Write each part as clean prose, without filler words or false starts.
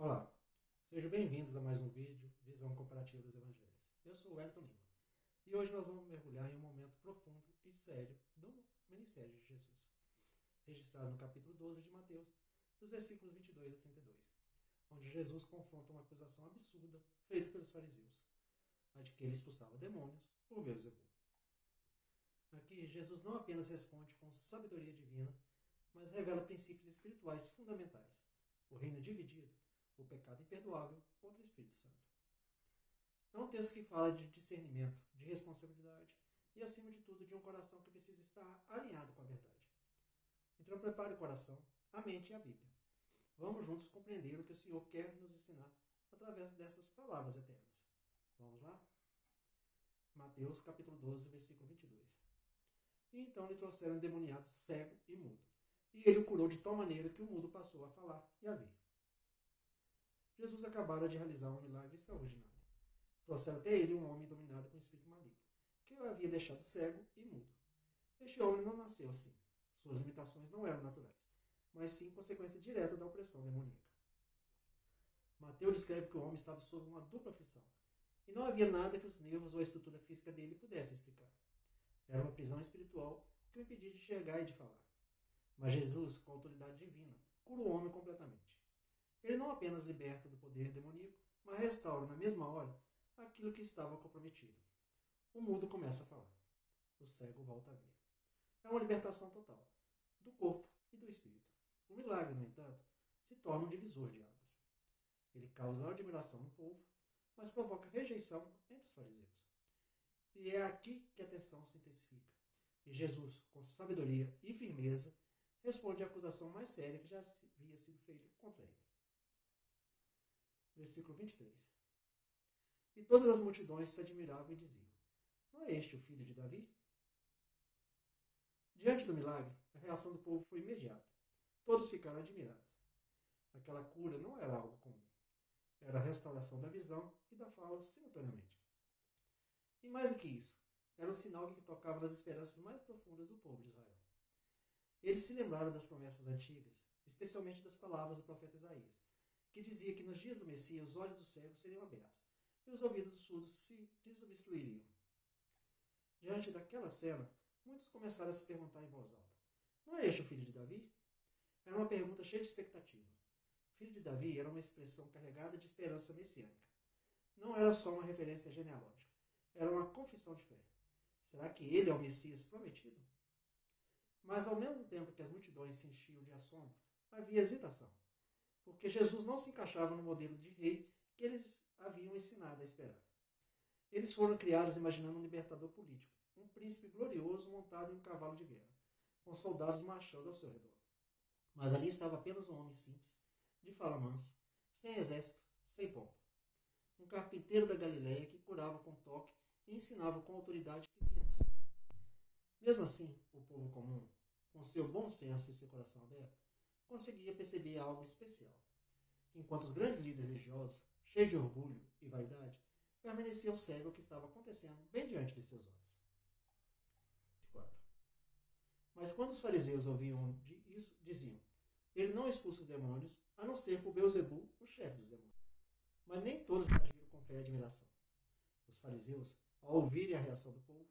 Olá, sejam bem-vindos a mais um vídeo Visão Comparativa dos Evangelhos. Eu sou o Wellington Lima e hoje nós vamos mergulhar em um momento profundo e sério do ministério de Jesus, registrado no capítulo 12 de Mateus, dos versículos 22 a 32, onde Jesus confronta uma acusação absurda feita pelos fariseus, a de que ele expulsava demônios por Beelzebul. Aqui, Jesus não apenas responde com sabedoria divina, mas revela princípios espirituais fundamentais: o reino dividido, o pecado imperdoável contra o Espírito Santo. É um texto que fala de discernimento, de responsabilidade e, acima de tudo, de um coração que precisa estar alinhado com a verdade. Então prepare o coração, a mente e a Bíblia. Vamos juntos compreender o que o Senhor quer nos ensinar através dessas palavras eternas. Vamos lá? Mateus capítulo 12, versículo 22. E então lhe trouxeram um endemoniado cego e mudo, e ele o curou de tal maneira que o mudo passou a falar e a ver. Jesus acabara de realizar um milagre extraordinário. Trouxeram até ele um homem dominado com um espírito maligno, que o havia deixado cego e mudo. Este homem não nasceu assim. Suas limitações não eram naturais, mas sim consequência direta da opressão demoníaca. Mateus descreve que o homem estava sob uma dupla aflição, e não havia nada que os nervos ou a estrutura física dele pudessem explicar. Era uma prisão espiritual que o impedia de enxergar e de falar. Mas Jesus, com a autoridade divina, cura o homem completamente. Ele não apenas liberta do poder demoníaco, mas restaura na mesma hora aquilo que estava comprometido. O mudo começa a falar. O cego volta a ver. É uma libertação total, do corpo e do espírito. O milagre, no entanto, se torna um divisor de águas. Ele causa admiração no povo, mas provoca rejeição entre os fariseus. E é aqui que a tensão se intensifica. E Jesus, com sabedoria e firmeza, responde à acusação mais séria que já havia sido feita contra ele. Versículo 23. E todas as multidões se admiravam e diziam: não é este o filho de Davi? Diante do milagre, a reação do povo foi imediata. Todos ficaram admirados. Aquela cura não era algo comum. Era a restauração da visão e da fala simultaneamente. E mais do que isso, era um sinal que tocava nas esperanças mais profundas do povo de Israel. Eles se lembraram das promessas antigas, especialmente das palavras do profeta Isaías, que dizia que nos dias do Messias os olhos dos cegos seriam abertos e os ouvidos dos surdos se desobstruiriam. Diante daquela cena, muitos começaram a se perguntar em voz alta: não é este o filho de Davi? Era uma pergunta cheia de expectativa. Filho de Davi era uma expressão carregada de esperança messiânica. Não era só uma referência genealógica. Era uma confissão de fé. Será que ele é o Messias prometido? Mas ao mesmo tempo que as multidões se enchiam de assombro, havia hesitação, porque Jesus não se encaixava no modelo de rei que eles haviam ensinado a esperar. Eles foram criados imaginando um libertador político, um príncipe glorioso montado em um cavalo de guerra, com soldados marchando ao seu redor. Mas ali estava apenas um homem simples, de fala mansa, sem exército, sem pompa. Um carpinteiro da Galileia que curava com toque e ensinava com autoridade que vinha do céu. Mesmo assim, o povo comum, com seu bom senso e seu coração aberto, conseguia perceber algo especial. Enquanto os grandes líderes religiosos, cheios de orgulho e vaidade, permaneciam cegos ao que estava acontecendo bem diante de seus olhos. 4. Mas quando os fariseus ouviam isso, diziam: ele não expulsa os demônios, a não ser por Beelzebul, o chefe dos demônios. Mas nem todos agiram com fé e admiração. Os fariseus, ao ouvirem a reação do povo,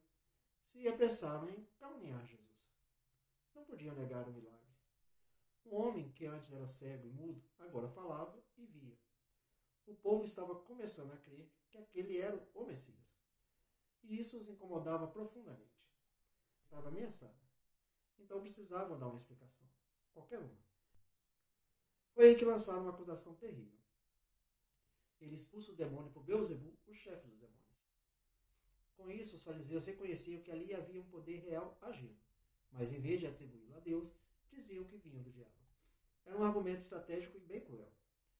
se apressaram em caluniar Jesus. Não podiam negar o milagre. Um homem que antes era cego e mudo, agora falava e via. O povo estava começando a crer que aquele era o Messias. E isso os incomodava profundamente. Estava ameaçado. Então precisavam dar uma explicação. Qualquer uma. Foi aí que lançaram uma acusação terrível. Ele expulsa o demônio por Beelzebul, o chefe dos demônios. Com isso, os fariseus reconheciam que ali havia um poder real agindo, mas em vez de atribuí-lo a Deus, diziam que vinham do diabo. Era um argumento estratégico e bem cruel.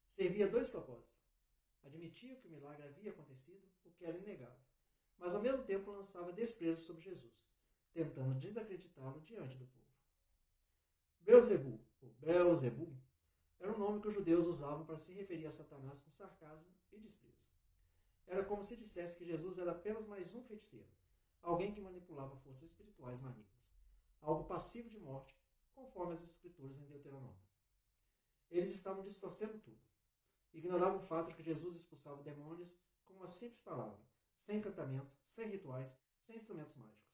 Servia a dois propósitos. Admitia que o milagre havia acontecido, o que era inegável, mas ao mesmo tempo lançava desprezo sobre Jesus, tentando desacreditá-lo diante do povo. Beelzebul, ou Beelzebul, era um nome que os judeus usavam para se referir a Satanás com sarcasmo e desprezo. Era como se dissesse que Jesus era apenas mais um feiticeiro, alguém que manipulava forças espirituais malignas, algo passivo de morte, conforme as escrituras em Deuteronômio. Eles estavam distorcendo tudo. Ignoravam o fato de que Jesus expulsava demônios com uma simples palavra, sem encantamento, sem rituais, sem instrumentos mágicos.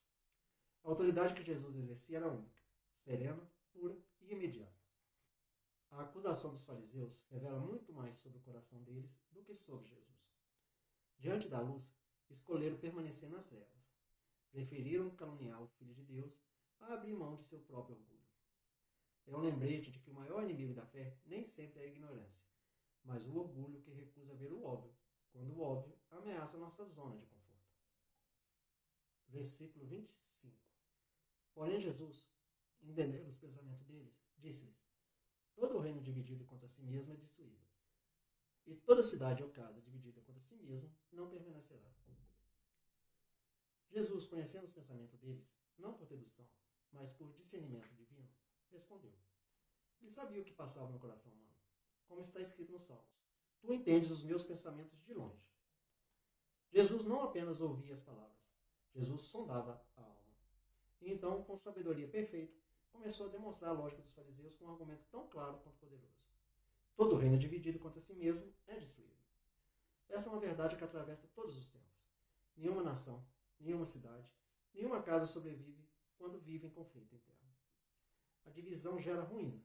A autoridade que Jesus exercia era única, serena, pura e imediata. A acusação dos fariseus revela muito mais sobre o coração deles do que sobre Jesus. Diante da luz, escolheram permanecer nas trevas. Preferiram caluniar o Filho de Deus a abrir mão de seu próprio orgulho. É um lembrete de que o maior inimigo da fé nem sempre é a ignorância, mas o orgulho que recusa ver o óbvio, quando o óbvio ameaça nossa zona de conforto. Versículo 25. Porém Jesus, entendendo os pensamentos deles, disse-lhes: todo o reino dividido contra si mesmo é destruído, e toda cidade ou casa dividida contra si mesmo não permanecerá. Jesus, conhecendo os pensamentos deles, não por dedução, mas por discernimento divino, respondeu. Ele sabia o que passava no coração humano, como está escrito nos Salmos. Tu entendes os meus pensamentos de longe. Jesus não apenas ouvia as palavras, Jesus sondava a alma. E então, com sabedoria perfeita, começou a demonstrar a lógica dos fariseus com um argumento tão claro quanto poderoso. Todo reino dividido contra si mesmo é destruído. Essa é uma verdade que atravessa todos os tempos. Nenhuma nação, nenhuma cidade, nenhuma casa sobrevive quando vive em conflito interno. A divisão gera ruína.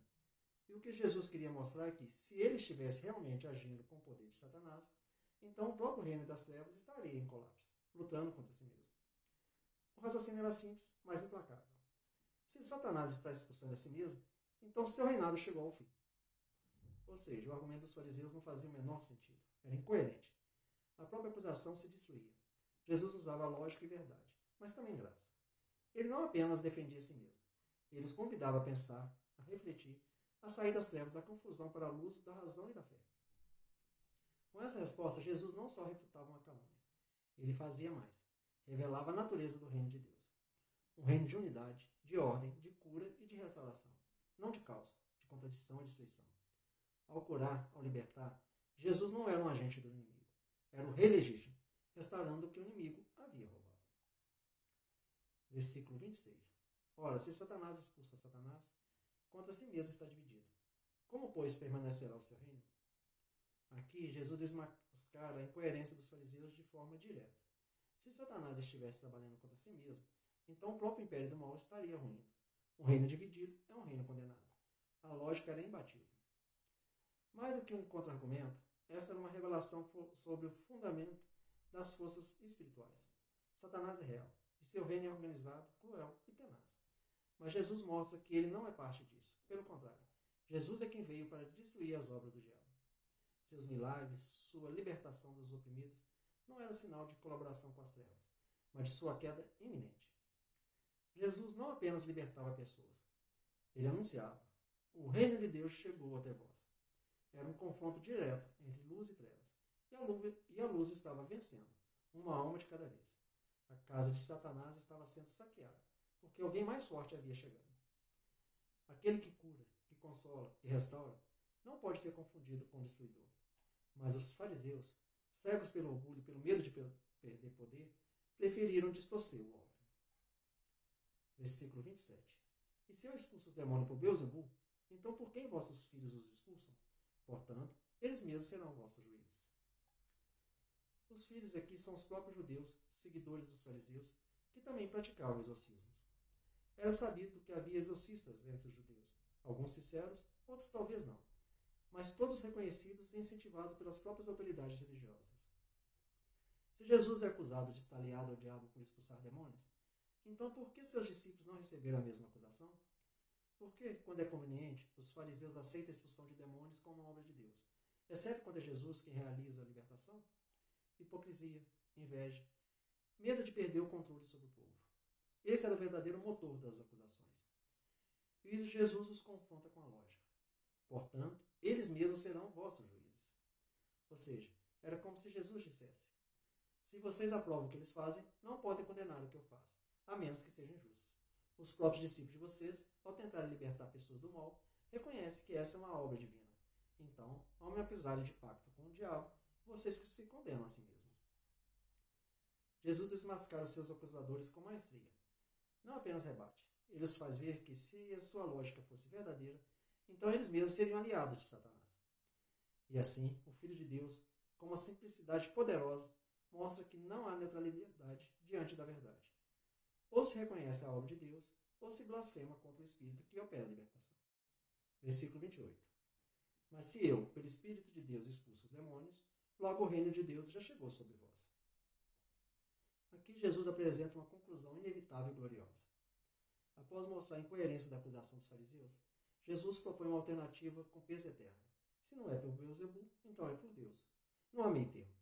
E o que Jesus queria mostrar é que, se ele estivesse realmente agindo com o poder de Satanás, então o próprio reino das trevas estaria em colapso, lutando contra si mesmo. O raciocínio era simples, mas implacável. Se Satanás está expulsando a si mesmo, então seu reinado chegou ao fim. Ou seja, o argumento dos fariseus não fazia o menor sentido. Era incoerente. A própria acusação se destruía. Jesus usava lógica e verdade, mas também graça. Ele não apenas defendia a si mesmo. Ele os convidava a pensar, a refletir, a sair das trevas da confusão para a luz da razão e da fé. Com essa resposta, Jesus não só refutava uma calúnia. Ele fazia mais. Revelava a natureza do reino de Deus. Um reino de unidade, de ordem, de cura e de restauração. Não de caos, de contradição e destruição. Ao curar, ao libertar, Jesus não era um agente do inimigo. Era o rei legítimo, restaurando o que o inimigo havia roubado. Versículo 26. Ora, se Satanás expulsa Satanás, contra si mesmo está dividido. Como, pois, permanecerá o seu reino? Aqui, Jesus desmascara a incoerência dos fariseus de forma direta. Se Satanás estivesse trabalhando contra si mesmo, então o próprio império do mal estaria ruindo. Um reino dividido é um reino condenado. A lógica era imbatível. Mais do que um contra-argumento, essa era uma revelação sobre o fundamento das forças espirituais. Satanás é real, e seu reino é organizado, cruel e tenaz. Mas Jesus mostra que ele não é parte disso. Pelo contrário, Jesus é quem veio para destruir as obras do diabo. Seus milagres, sua libertação dos oprimidos, não era sinal de colaboração com as trevas, mas de sua queda iminente. Jesus não apenas libertava pessoas, ele anunciava: o reino de Deus chegou até vós. Era um confronto direto entre luz e trevas, e a luz estava vencendo, uma alma de cada vez. A casa de Satanás estava sendo saqueada, porque alguém mais forte havia chegado. Aquele que cura, que consola, que restaura, não pode ser confundido com o destruidor. Mas os fariseus, cegos pelo orgulho e pelo medo de perder poder, preferiram distorcer o óbvio. Versículo 27. E se eu expulso os demônios por Beelzebul, então por quem vossos filhos os expulsam? Portanto, eles mesmos serão vossos juízes. Os filhos aqui são os próprios judeus, seguidores dos fariseus, que também praticavam exorcismos. Era sabido que havia exorcistas entre os judeus, alguns sinceros, outros talvez não, mas todos reconhecidos e incentivados pelas próprias autoridades religiosas. Se Jesus é acusado de estar aliado ao diabo por expulsar demônios, então por que seus discípulos não receberam a mesma acusação? Por que, quando é conveniente, os fariseus aceitam a expulsão de demônios como uma obra de Deus, exceto quando é Jesus quem realiza a libertação? Hipocrisia, inveja, medo de perder o controle sobre o povo. Esse era o verdadeiro motor das acusações. E Jesus os confronta com a lógica. Portanto, eles mesmos serão vossos juízes. Ou seja, era como se Jesus dissesse: se vocês aprovam o que eles fazem, não podem condenar o que eu faço, a menos que sejam injustos. Os próprios discípulos de vocês, ao tentarem libertar pessoas do mal, reconhecem que essa é uma obra divina. Então, ao me acusarem de pacto com o diabo, vocês se condenam a si mesmos. Jesus desmascara seus acusadores com maestria. Não apenas rebate, ele os faz ver que, se a sua lógica fosse verdadeira, então eles mesmos seriam aliados de Satanás. E assim, o Filho de Deus, com uma simplicidade poderosa, mostra que não há neutralidade diante da verdade. Ou se reconhece a obra de Deus, ou se blasfema contra o Espírito que opera a libertação. Versículo 28. Mas se eu, pelo Espírito de Deus, expulso os demônios, logo o reino de Deus já chegou sobre vós. Aqui Jesus apresenta uma conclusão inevitável e gloriosa. Após mostrar a incoerência da acusação dos fariseus, Jesus propõe uma alternativa com peso eterno. Se não é por Beelzebul, então é por Deus. Não há meio termo.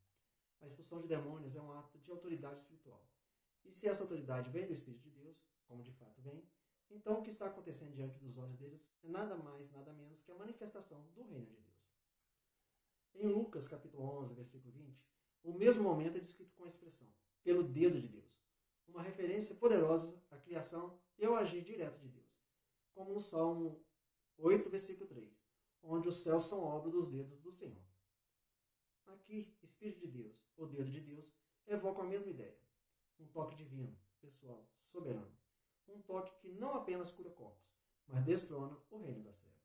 A expulsão de demônios é um ato de autoridade espiritual. E se essa autoridade vem do Espírito de Deus, como de fato vem, então o que está acontecendo diante dos olhos deles é nada mais, nada menos que a manifestação do reino de Deus. Em Lucas, capítulo 11, versículo 20, o mesmo momento é descrito com a expressão, pelo dedo de Deus, uma referência poderosa à criação e ao agir direto de Deus, como no Salmo 8, versículo 3, onde os céus são obra dos dedos do Senhor. Aqui, Espírito de Deus, o dedo de Deus, evoca a mesma ideia, um toque divino, pessoal, soberano, um toque que não apenas cura corpos, mas destrona o reino das trevas.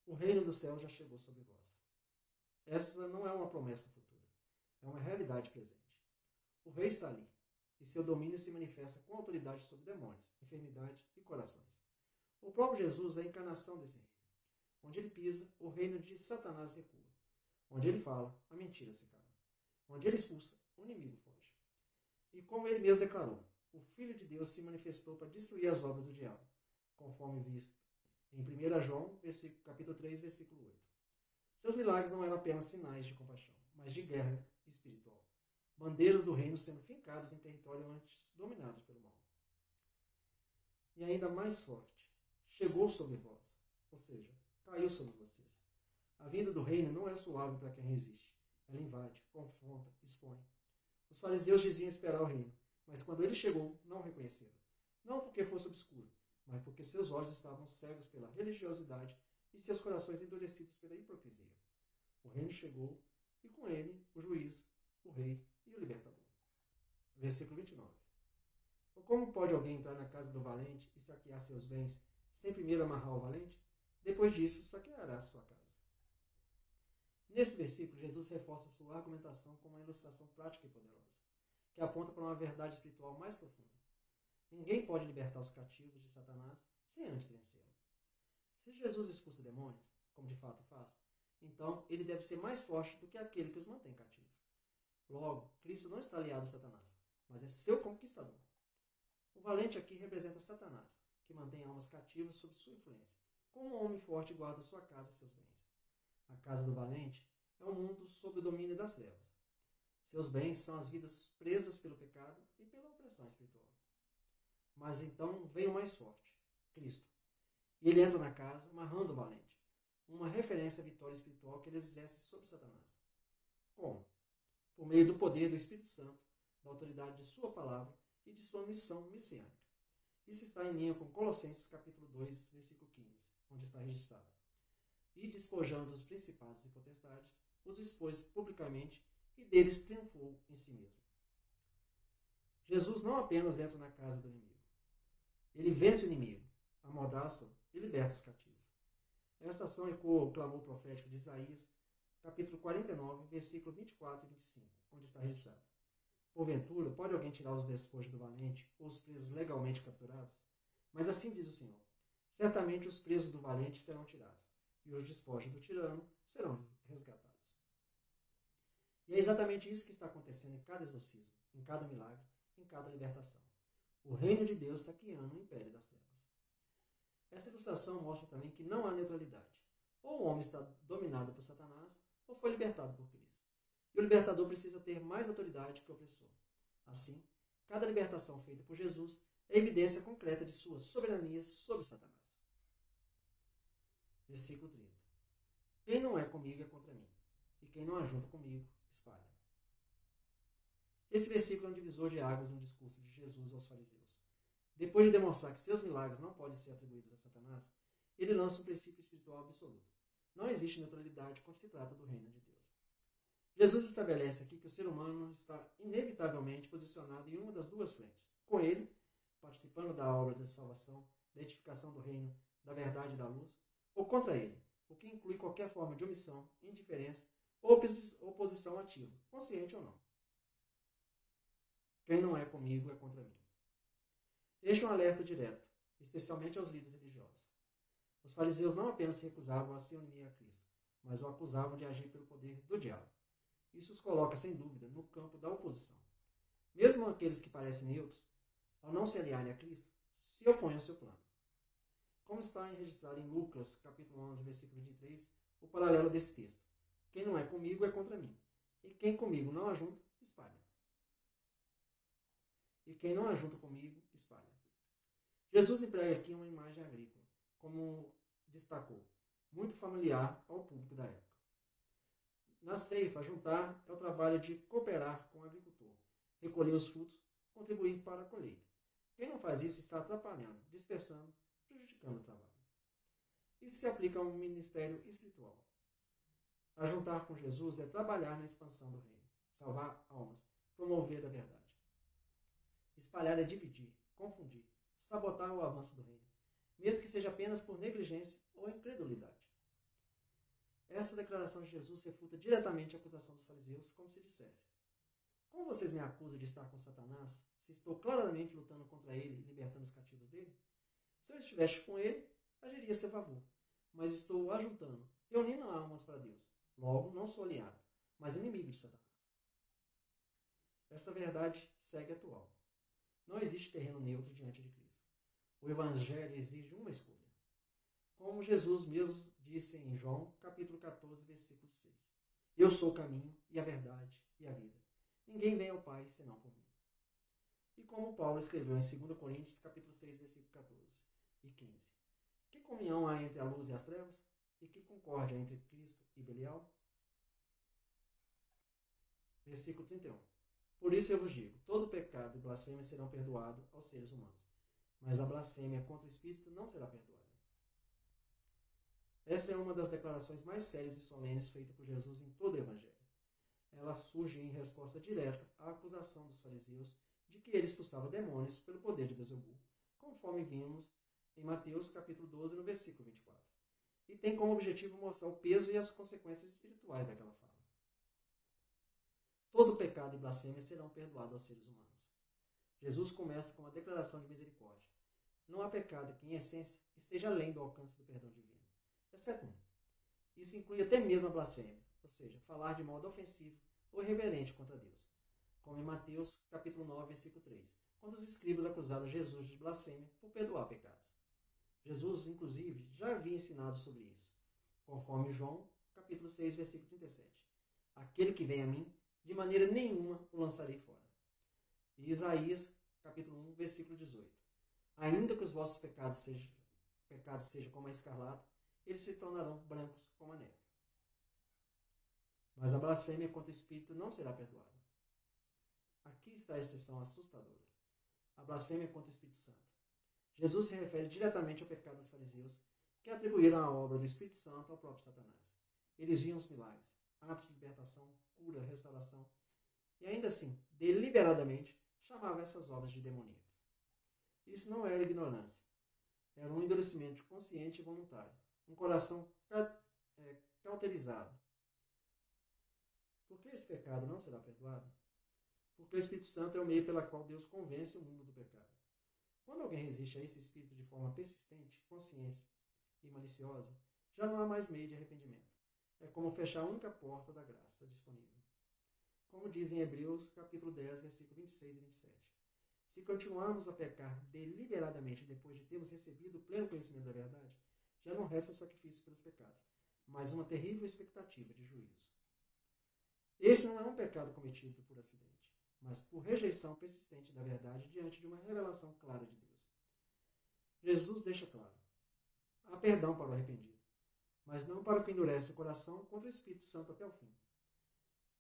O reino do céu já chegou sobre vós. Essa não é uma promessa futura, é uma realidade presente. O rei está ali, e seu domínio se manifesta com autoridade sobre demônios, enfermidades e corações. O próprio Jesus é a encarnação desse reino. Onde ele pisa, o reino de Satanás recua. Onde ele fala, a mentira se cala. Onde ele expulsa, o inimigo foge. E como ele mesmo declarou, o Filho de Deus se manifestou para destruir as obras do diabo, conforme visto em 1 João, capítulo 3, versículo 8. Seus milagres não eram apenas sinais de compaixão, mas de guerra espiritual. Bandeiras do reino sendo fincadas em território antes dominado pelo mal. E ainda mais forte, chegou sobre vós, ou seja, caiu sobre vocês. A vinda do reino não é suave para quem resiste. Ela invade, confronta, expõe. Os fariseus diziam esperar o reino, mas quando ele chegou, não o reconheceram. Não porque fosse obscuro, mas porque seus olhos estavam cegos pela religiosidade e seus corações endurecidos pela hipocrisia. O reino chegou, e com ele o juiz, o rei e o libertador. Versículo 29. Ou como pode alguém entrar na casa do valente e saquear seus bens, sem primeiro amarrar o valente? Depois disso, saqueará sua casa. Nesse versículo, Jesus reforça sua argumentação com uma ilustração prática e poderosa, que aponta para uma verdade espiritual mais profunda. Ninguém pode libertar os cativos de Satanás sem antes vencê-lo. Se Jesus expulsa demônios, como de fato faz, então ele deve ser mais forte do que aquele que os mantém cativos. Logo, Cristo não está aliado a Satanás, mas é seu conquistador. O valente aqui representa Satanás, que mantém almas cativas sob sua influência, como um homem forte guarda sua casa e seus bens. A casa do valente é um mundo sob o domínio das trevas. Seus bens são as vidas presas pelo pecado e pela opressão espiritual. Mas então vem o mais forte, Cristo. E ele entra na casa, amarrando o valente, uma referência à vitória espiritual que ele exerce sobre Satanás. Como? Por meio do poder do Espírito Santo, da autoridade de sua palavra e de sua missão messiânica. Isso está em linha com Colossenses capítulo 2, versículo 15, onde está registrado. E despojando os principados e potestades, os expôs publicamente e deles triunfou em si mesmo. Jesus não apenas entra na casa do inimigo. Ele vence o inimigo, amordaça-o e liberta os cativos. Essa ação ecoa o clamor profético de Isaías, capítulo 49, versículo 24 e 25, onde está registrado. Porventura, pode alguém tirar os despojos do valente ou os presos legalmente capturados? Mas assim diz o Senhor, certamente os presos do valente serão tirados, e os despojos do tirano serão resgatados. E é exatamente isso que está acontecendo em cada exorcismo, em cada milagre, em cada libertação. O reino de Deus saqueando o império das trevas. Essa ilustração mostra também que não há neutralidade. Ou o homem está dominado por Satanás, ou foi libertado por Cristo. E o libertador precisa ter mais autoridade que o opressor. Assim, cada libertação feita por Jesus é evidência concreta de sua soberania sobre Satanás. Versículo 30. Quem não é comigo é contra mim, e quem não ajunta comigo, espalha. Esse versículo é um divisor de águas no discurso de Jesus aos fariseus. Depois de demonstrar que seus milagres não podem ser atribuídos a Satanás, ele lança um princípio espiritual absoluto. Não existe neutralidade quando se trata do reino de Deus. Jesus estabelece aqui que o ser humano está inevitavelmente posicionado em uma das duas frentes. Com ele, participando da obra de salvação, da edificação do reino, da verdade e da luz, ou contra ele, o que inclui qualquer forma de omissão, indiferença ou oposição ativa, consciente ou não. Quem não é comigo é contra mim. Este é um alerta direto, especialmente aos líderes religiosos. Os fariseus não apenas se recusavam a se unir a Cristo, mas o acusavam de agir pelo poder do diabo. Isso os coloca, sem dúvida, no campo da oposição. Mesmo aqueles que parecem neutros, ao não se aliarem a Cristo, se opõem ao seu plano. Como está registrado em Lucas, capítulo 11, versículo 23, o paralelo desse texto. Quem não é comigo é contra mim, e quem comigo não ajunta, espalha. E quem não ajunta comigo, espalha. Jesus emprega aqui uma imagem agrícola, como destacou, muito familiar ao público da época. Na ceifa, juntar é o trabalho de cooperar com o agricultor, recolher os frutos, contribuir para a colheita. Quem não faz isso está atrapalhando, dispersando, prejudicando o trabalho. Isso se aplica ao ministério espiritual. Ajuntar com Jesus é trabalhar na expansão do reino, salvar almas, promover a verdade. Espalhar é dividir, confundir, sabotar o avanço do reino, mesmo que seja apenas por negligência ou incredulidade. Essa declaração de Jesus refuta diretamente a acusação dos fariseus, como se dissesse: como vocês me acusam de estar com Satanás, se estou claramente lutando contra ele e libertando os cativos dele? Se eu estivesse com ele, agiria a seu favor, mas estou ajuntando, reunindo almas para Deus. Logo, não sou aliado, mas inimigo de Satanás. Essa verdade segue atual. Não existe terreno neutro diante de Cristo. O Evangelho exige uma escolha. Como Jesus mesmo disse em João, capítulo 14, versículo 6. Eu sou o caminho e a verdade e a vida. Ninguém vem ao Pai senão por mim. E como Paulo escreveu em 2 Coríntios, capítulo 6, versículo 14 e 15. Que comunhão há entre a luz e as trevas? E que concórdia entre Cristo e Belial? Versículo 31. Por isso eu vos digo, todo pecado e blasfêmia serão perdoados aos seres humanos, mas a blasfêmia contra o Espírito não será perdoada. Essa é uma das declarações mais sérias e solenes feitas por Jesus em todo o Evangelho. Ela surge em resposta direta à acusação dos fariseus de que ele expulsava demônios pelo poder de Beelzebul, conforme vimos em Mateus capítulo 12, no versículo 24. E tem como objetivo mostrar o peso e as consequências espirituais daquela fala. Todo pecado e blasfêmia serão perdoados aos seres humanos. Jesus começa com uma declaração de misericórdia. Não há pecado que, em essência, esteja além do alcance do perdão divino, exceto um. Isso inclui até mesmo a blasfêmia, ou seja, falar de modo ofensivo ou irreverente contra Deus, como em Mateus capítulo 9, versículo 3, quando os escribas acusaram Jesus de blasfêmia por perdoar pecados. Jesus, inclusive, já havia ensinado sobre isso, conforme João capítulo 6, versículo 37. Aquele que vem a mim, de maneira nenhuma o lançarei fora. E Isaías capítulo 1, versículo 18. Ainda que os vossos pecados sejam como a escarlata, eles se tornarão brancos como a neve. Mas a blasfêmia contra o Espírito não será perdoada. Aqui está a exceção assustadora. A blasfêmia contra o Espírito Santo. Jesus se refere diretamente ao pecado dos fariseus, que atribuíram a obra do Espírito Santo ao próprio Satanás. Eles viam os milagres, atos de libertação, cura, restauração, e ainda assim, deliberadamente, chamavam essas obras de demoníacas. Isso não era ignorância. Era um endurecimento consciente e voluntário. Um coração cauterizado. Por que esse pecado não será perdoado? Porque o Espírito Santo é o meio pela qual Deus convence o mundo do pecado. Quando alguém resiste a esse Espírito de forma persistente, consciente e maliciosa, já não há mais meio de arrependimento. É como fechar a única porta da graça disponível. Como diz em Hebreus, capítulo 10, versículo 26 e 27. Se continuarmos a pecar deliberadamente depois de termos recebido o pleno conhecimento da verdade, já não resta sacrifício pelos pecados, mas uma terrível expectativa de juízo. Esse não é um pecado cometido por acidente, mas por rejeição persistente da verdade diante de uma revelação clara de Deus. Jesus deixa claro: há perdão para o arrependido, mas não para o que endurece o coração contra o Espírito Santo até o fim.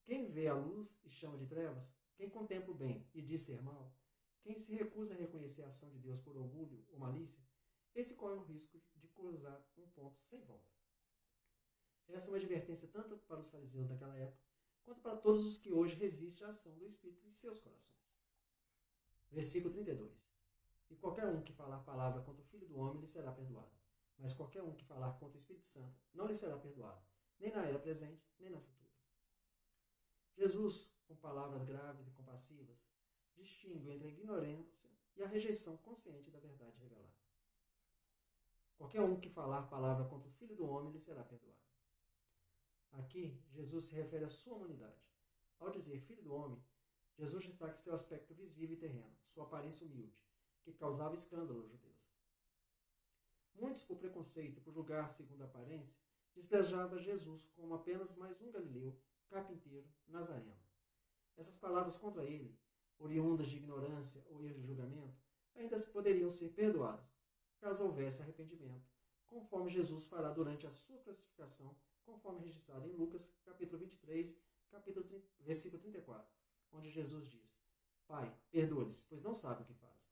Quem vê a luz e chama de trevas, quem contempla o bem e diz ser mal, quem se recusa a reconhecer a ação de Deus por orgulho ou malícia, esse corre o risco de cruzar um ponto sem volta. Essa é uma advertência tanto para os fariseus daquela época, quanto para todos os que hoje resistem à ação do Espírito em seus corações. Versículo 32. E qualquer um que falar palavra contra o Filho do Homem lhe será perdoado. Mas qualquer um que falar contra o Espírito Santo não lhe será perdoado, nem na era presente, nem na futura. Jesus, com palavras graves e compassivas, distingue entre a ignorância e a rejeição consciente da verdade revelada. Qualquer um que falar palavra contra o Filho do Homem lhe será perdoado. Aqui, Jesus se refere à sua humanidade. Ao dizer Filho do Homem, Jesus destaca seu aspecto visível e terreno, sua aparência humilde, que causava escândalo aos judeus. Muitos, por preconceito e por julgar segundo a aparência, desprezavam Jesus como apenas mais um galileu, carpinteiro, nazareno. Essas palavras contra ele, oriundas de ignorância ou erro de julgamento, ainda poderiam ser perdoadas, caso houvesse arrependimento, conforme Jesus fará durante a sua classificação, conforme registrado em Lucas, capítulo 23, versículo 34, onde Jesus diz: Pai, perdoa-lhes, pois não sabem o que fazem.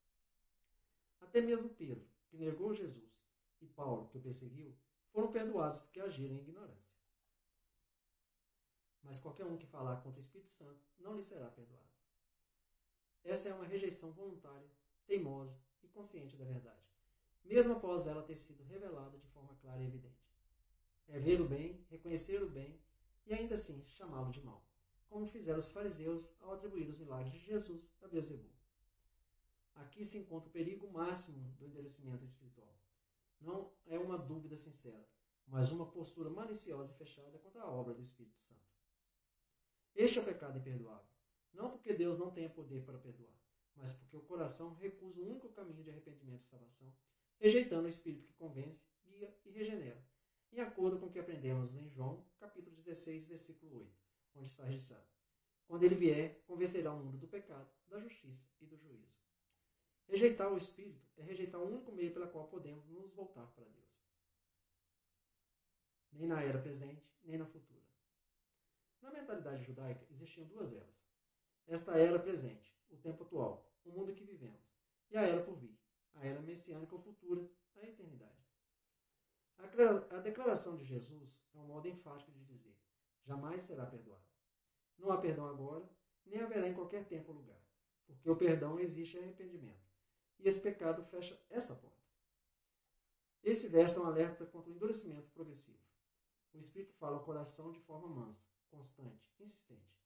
Até mesmo Pedro, que negou Jesus, e Paulo, que o perseguiu, foram perdoados porque agiram em ignorância. Mas qualquer um que falar contra o Espírito Santo não lhe será perdoado. Essa é uma rejeição voluntária, teimosa e consciente da verdade, mesmo após ela ter sido revelada de forma clara e evidente. É ver o bem, reconhecer o bem e ainda assim chamá-lo de mal, como fizeram os fariseus ao atribuir os milagres de Jesus a Beelzebul. Aqui se encontra o perigo máximo do endurecimento espiritual. Não é uma dúvida sincera, mas uma postura maliciosa e fechada contra a obra do Espírito Santo. Este é o pecado imperdoável, não porque Deus não tenha poder para perdoar, mas porque o coração recusa o único caminho de arrependimento e salvação, rejeitando o Espírito que convence, guia e regenera, em acordo com o que aprendemos em João, capítulo 16, versículo 8, onde está registrado: Quando ele vier, convencerá o mundo do pecado, da justiça e do juízo. Rejeitar o Espírito é rejeitar o único meio pelo qual podemos nos voltar para Deus. Nem na era presente, nem na futura. Na mentalidade judaica existiam duas eras. Esta era presente, o tempo atual, o mundo que vivemos, e a era por vir, a era messiânica ou futura, a eternidade. A declaração de Jesus é um modo enfático de dizer: jamais será perdoado. Não há perdão agora, nem haverá em qualquer tempo ou lugar, porque o perdão existe arrependimento, e esse pecado fecha essa porta. Esse verso é um alerta contra o endurecimento progressivo. O Espírito fala ao coração de forma mansa, constante, insistente.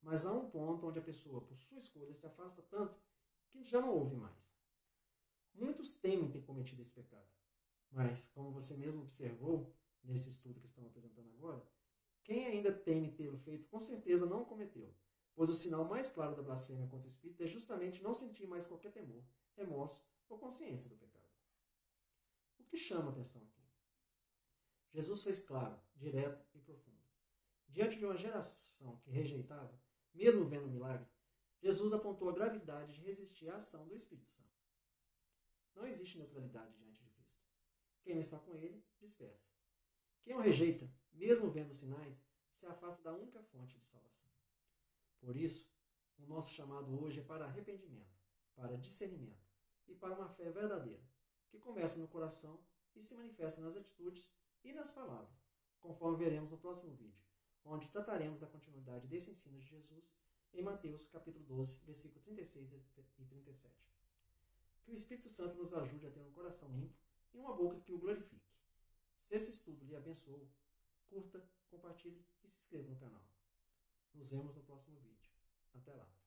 Mas há um ponto onde a pessoa, por sua escolha, se afasta tanto que já não ouve mais. Muitos temem ter cometido esse pecado. Mas, como você mesmo observou, nesse estudo que estamos apresentando agora, quem ainda teme tê-lo feito, com certeza não o cometeu, pois o sinal mais claro da blasfêmia contra o Espírito é justamente não sentir mais qualquer temor, remorso ou consciência do pecado. O que chama a atenção aqui? Jesus foi claro, direto e profundo. Diante de uma geração que rejeitava, mesmo vendo o milagre, Jesus apontou a gravidade de resistir à ação do Espírito Santo. Não existe neutralidade diante de Cristo. Quem não está com ele, dispersa. Quem o rejeita, mesmo vendo os sinais, se afasta da única fonte de salvação. Por isso, o nosso chamado hoje é para arrependimento, para discernimento e para uma fé verdadeira, que começa no coração e se manifesta nas atitudes e nas palavras, conforme veremos no próximo vídeo, onde trataremos da continuidade desse ensino de Jesus em Mateus capítulo 12, versículo 36 e 37. Que o Espírito Santo nos ajude a ter um coração limpo e uma boca que o glorifique. Se esse estudo lhe abençoou, curta, compartilhe e se inscreva no canal. Nos vemos no próximo vídeo. Até lá!